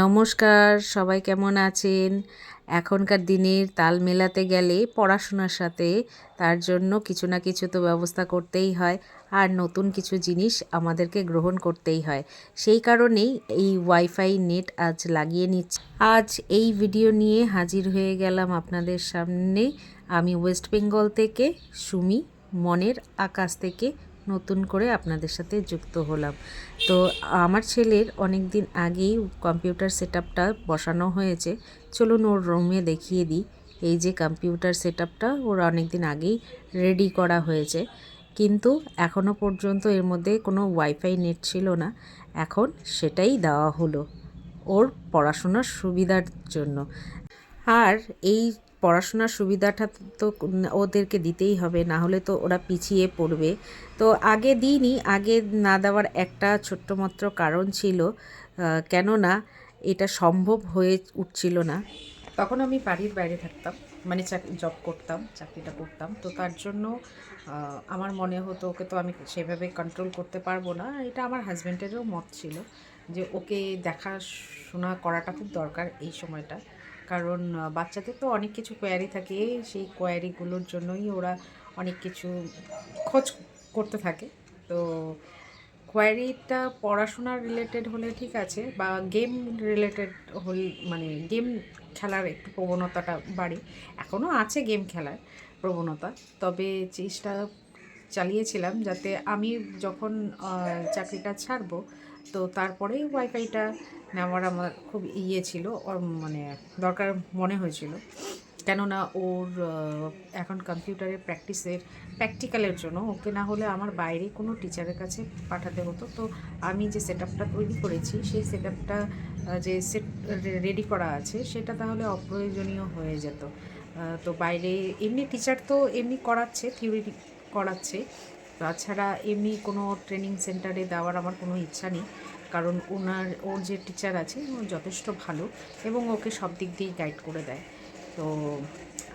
নমস্কার, সবাই কেমন আছেন? এখনকার দিনের তাল মেলাতে গেলে পড়াশোনার সাথে তার জন্য কিছু না কিছু তো ব্যবস্থা করতেই হয়, আর নতুন কিছু জিনিস আমাদেরকে গ্রহণ করতেই হয়। সেই কারণেই এই ওয়াইফাই নেট আজ লাগিয়ে নিচ্ছি। আজ এই ভিডিও নিয়ে হাজির হয়ে গেলাম আপনাদের সামনে। আমি ওয়েস্ট বেঙ্গল থেকে সুমি, মনের আকাশ থেকে নতুন করে আপনাদের সাথে যুক্ত হলাম। তো আমার ছেলের অনেক দিন আগেই কম্পিউটার সেটআপটা বসানো হয়েছে। চলুন ওর রুমে দেখিয়ে দিই। এই যে কম্পিউটার সেটআপটা ওর অনেক দিন আগেই রেডি করা হয়েছে, কিন্তু এখনও পর্যন্ত এর মধ্যে কোনো ওয়াইফাই নেট ছিল না। এখন সেটাই দেওয়া হলো ওর পড়াশোনার সুবিধার জন্য। আর এই পড়াশোনার সুবিধাটা তো ওদেরকে দিতেই হবে, না হলে তো ওরা পিছিয়ে পড়বে। তো আগে দিইনি, আগে না দেওয়ার একটা ছোট্ট মাত্র কারণ ছিল, কেননা এটা সম্ভব হয়ে উঠছিল না। তখন আমি বাড়ির বাইরে থাকতাম, মানে জব করতাম, চাকরিটা করতাম। তো তার জন্য আমার মনে হতো ওকে তো আমি সেভাবে কন্ট্রোল করতে পারবো না। এটা আমার হাজব্যান্ডেরও মত ছিল যে ওকে দেখাশোনা করাটা খুব দরকার এই সময়টা। কারণ বাচ্চাদের তো অনেক কিছু কোয়ারি থাকে, সেই কোয়ারিগুলোর জন্যই ওরা অনেক কিছু খোঁজ করতে থাকে। তো কোয়ারিটা পড়াশোনার রিলেটেড হলে ঠিক আছে, বা গেম রিলেটেড হলে, মানে গেম খেলার একটু প্রবণতাটা বাড়ে। এখনও আছে গেম খেলার প্রবণতা, তবে চেষ্টা চালিয়েছিলাম যাতে আমি যখন চাকরিটা ছাড়বো, তো তারপরেই ওয়াইফাইটা নেওয়ার আমার খুব ছিল, মানে দরকার মনে হয়েছিল। কেননা ওর এখন কম্পিউটারের প্র্যাকটিক্যালের জন্য ওকে না হলে আমার বাইরে কোনো টিচারের কাছে পাঠাতে হতো। তো আমি যে সেটআপটা তৈরি করেছি, সেই সেটআপটা যে রেডি করা আছে, সেটা তাহলে অপ্রয়োজনীয় হয়ে যেত। তো বাইরে এমনি টিচার তো এমনি করাচ্ছে, থিওরি করাচ্ছে, তাছাড়া এমনি কোনো ট্রেনিং সেন্টারে দেওয়ার আমার কোনো ইচ্ছা নেই। কারণ ওর যে টিচার আছে ও যথেষ্ট ভালো এবং ওকে সব দিক দিয়েই গাইড করে দেয়। তো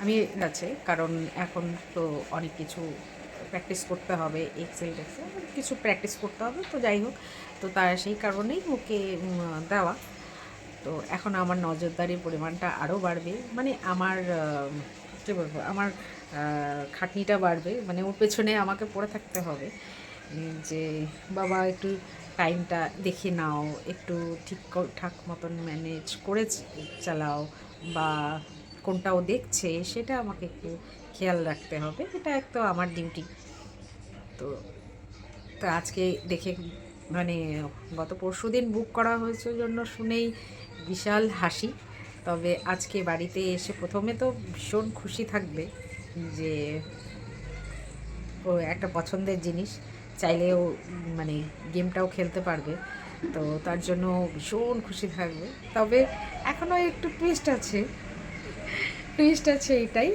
আমি আছে, কারণ এখন তো অনেক কিছু প্র্যাকটিস করতে হবে, এক্সেল কিছু প্র্যাকটিস করতে হবে। তো যাই হোক, তো তার সেই কারণেই ওকে দেওয়া। তো এখন আমার নজরদারির পরিমাণটা আরও বাড়বে, মানে আমার কী বলবো, আমার খাটনিটা বাড়বে, মানে ওর পেছনে আমাকে পড়ে থাকতে হবে যে বাবা একটু টাইমটা দেখে নাও, একটু ঠিকঠাক মতন ম্যানেজ করে চালাও, বা কোনটা ও দেখছে সেটা আমাকে একটু খেয়াল রাখতে হবে। এটা এক তো আমার ডিউটি। তো তো আজকে দেখে, মানে গত পরশুদিন বুক করা হয়েছে জন্য শুনেই বিশাল হাসি। তবে আজকে বাড়িতে এসে প্রথমে তো ভীষণ খুশি থাকবে যে ও একটা পছন্দের জিনিস চাইলেও, মানে গেমটাও খেলতে পারবে। তো তার জন্য ভীষণ খুশি থাকবে। তবে এখনও একটু টুইস্ট আছে এইটাই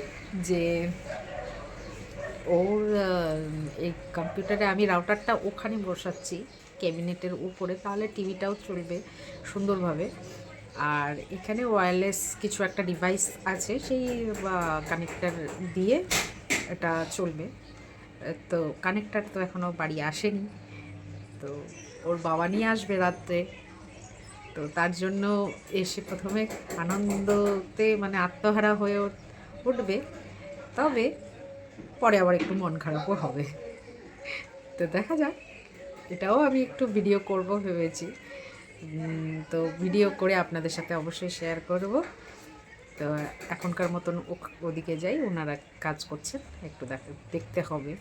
যে ওর এই কম্পিউটারে আমি রাউটারটা ওখানে বসাচ্ছি ক্যাবিনেটের উপরে, তাহলে টিভিটাও চলবে সুন্দরভাবে। আর এখানে ওয়্যারলেস কিছু একটা ডিভাইস আছে, সেই কানেক্টার দিয়ে এটা চলবে। তো কানেক্টার তো এখনও বাড়ি আসেনি, তো ওর বাবা নিয়ে আসবে রাত্রে। তো তার জন্য এসে প্রথমে আনন্দতে মানে আত্মহারা হয়ে উঠবে, তবে পরে আবার একটু মন খারাপও হবে। তো দেখা যাক, এটাও আমি একটু ভিডিও করব ভেবেছি। তো ভিডিও করে আপনাদের সাথে অবশ্যই শেয়ার করব। তো এখনকার মতন ওদিকে যাই, ওনারা কাজ করছেন, একটু দেখতে হবে।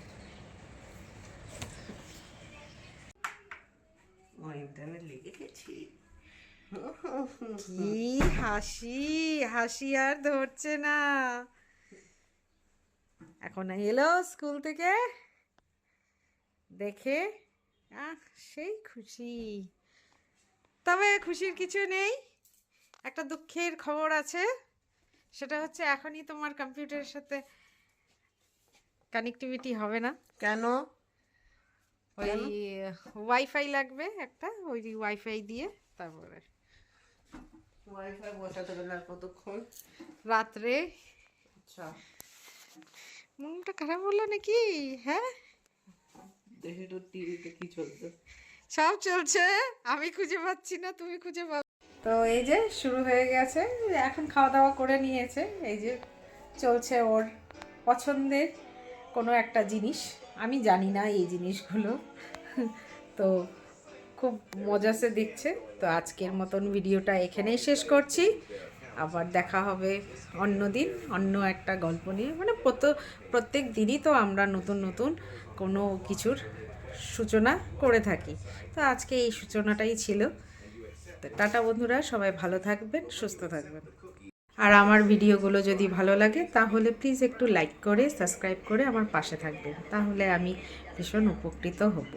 কি হাসি, হাসি আর ধরছে না। এখন এলো স্কুল থেকে, দেখে সেই খুশি। তবে খুশির কিছু নেই, একটা দুঃখের খবর আছে। সেটা হচ্ছে এখনই তোমার কম্পিউটারের সাথে কানেক্টিভিটি হবে না। কেন? ওই ওয়াইফাই লাগবে একটা, ওই ওয়াইফাই দিয়ে তারপরে ওয়াইফাই বসাতে গেলে আর কতক্ষণ? রাত্রে। আচ্ছা, মনটা খারাপ হলো নাকি? হ্যাঁ, দেখি তো টিভিতে কি চলছে। সব চলছে, আমি খুঁজে পাচ্ছি না, তুমি খুঁজে পাও। তো এই যে শুরু হয়ে গেছে, এখন খাওয়া দাওয়া করে নিয়েছে, এই যে চলছে ওর পছন্দের কোনো একটা জিনিস। আমি জানি না এই জিনিসগুলো, তো খুব মজাসে দেখছে। তো আজকের মতন ভিডিওটা এখানেই শেষ করছি, আবার দেখা হবে অন্য দিন অন্য একটা গল্প নিয়ে। মানে প্রত্যেক দিনই তো আমরা নতুন নতুন কোনো কিছুর সূচনা করে থাকি, তো আজকে এই সূচনাটাই ছিল। তো টাটা বন্ধুরা, সবাই ভালো থাকবেন, সুস্থ থাকবেন। আর আমার ভিডিওগুলো যদি ভালো লাগে তাহলে প্লিজ একটু লাইক করে সাবস্ক্রাইব করে আমার পাশে থাকবেন, তাহলে আমি ভীষণ উপকৃত হব।